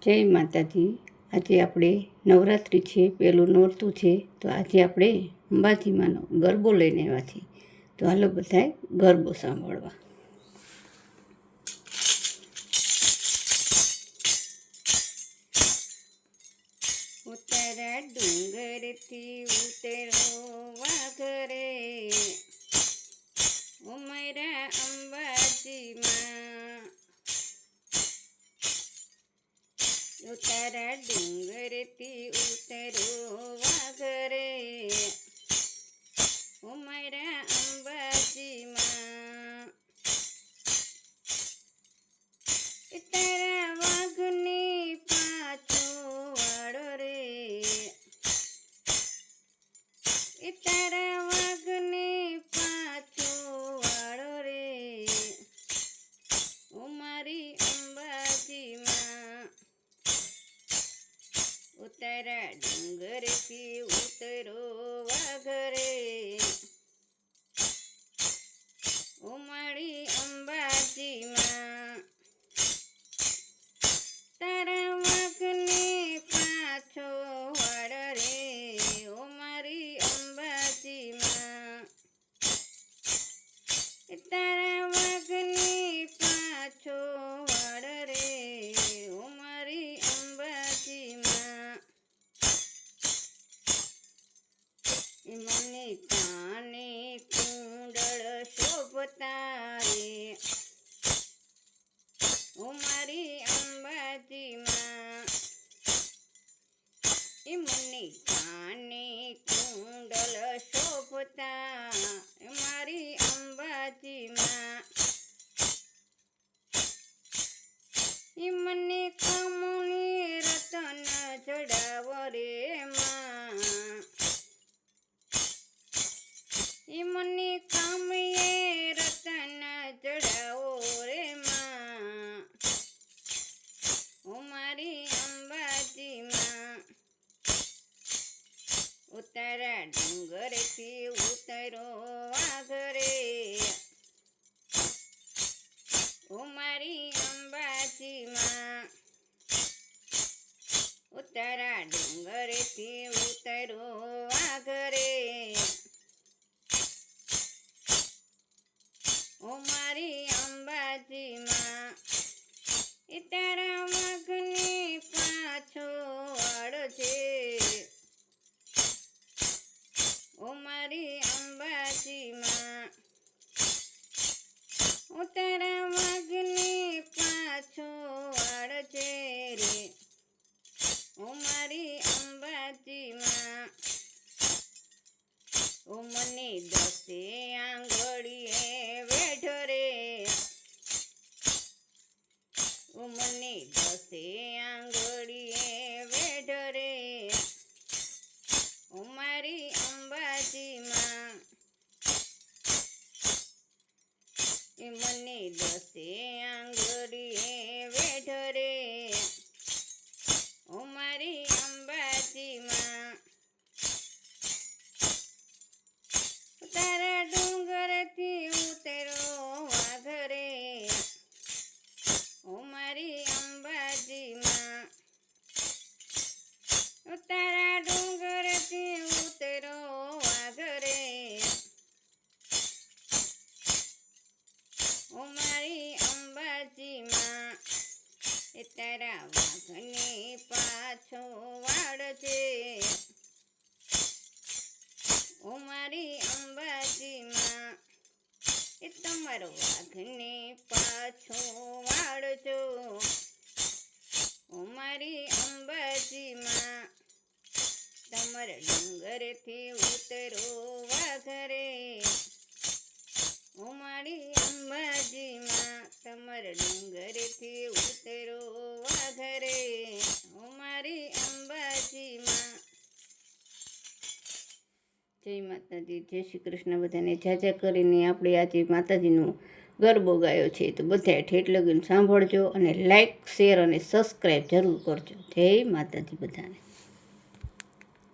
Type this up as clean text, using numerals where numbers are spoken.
જય માતાજી। આજે આપણે નવરાત્રિ છે, પહેલું નોરતું છે, તો આજે આપણે અંબાજીમાંનો ગરબો લઈને આવ્યા છીએ। તો હાલો બધાય ગરબો સાંભળવા। ઉતારા ડુંગરથી ઉતરો વાઘરે, ઉમરા અંબાજીમાં। ઉતારા ડુંગરથી ઉતરો વાઘરે, ઉમરા અંબાજીમાં। તારા વાઘની પાછો વાળો રે, તારા વાઘની પાછો વાળો રે, ઉમારી અંબાજીમાં। ઉતારા ડુંગરથી ઉતરો વાઘરે, ઉમારી અંબાજીમાં। તારા વાઘને પાછો વાળ રે, ઉમારી અંબાજીમાં। તારા વાઘને પાછો વાળ રે, ઉમારી અંબાજીમાં। મને કાને કુંડળ શોભતા રે, ઉમારી અંબાજીમાં। મને કાને કુંડળ શોભતા મારી અંબાજીમાં। મને કમુની રતન ચડાવો રે માં, મને કામયે રતન ચડાવો રે માં, ઉમારી અંબાજીમાં। ઉતારા ડુંગરથી ઉતરો વાઘરે, ઉમારી અંબાજીમાં। ઉતારા ડુંગરથી ઉતરો વાઘરે, ઉમારી અંબાજીમાં। તારા વાઘને પાછો વાળ છે, ઉમારી અંબાજીમાં। તારા વાઘને પાછો વાળ છે રે, ઉમારી અંબાજીમાં। મને દસે આંગળીએ વેઢ રે, મને દસે આંગળીએ વેઢ રે, ઉમારી અંબાજીમાં। મને દસે આંગળીએ વેઢ રે, ઉમારી અંબાજીમાં। તારા ડુંગરથી ઉતરો વાઘરે, ઉમારી અંબાજીમાં। તારા ડુંગરથી ઉતરો વાઘરે, ઉમારી અંબાજીમાં। તારા વાઘને પાછો વાળ છે, ઉમારી અંબાજીમાં। તમારો વાઘને પાછો વાળ છો, ઉમારી અંબાજીમાં। તમારા ડુંગરથી ઉતરો વાઘરે, ઉમારી અંબાજીમાં। તમારા ડુંગરથી ઉતરો વાઘરે, ઉમારી અંબાજીમાં। જય માતાજી, જય શ્રી કૃષ્ણ બધાને। જાજા કરીને આપણે આજે માતાજીનો ગરબો ગાયો છે, તો બધાએ ઠેઠ લગીને સાંભળજો અને લાઈક, શેર અને સબસ્ક્રાઈબ જરૂર કરજો। જય માતાજી બધાને।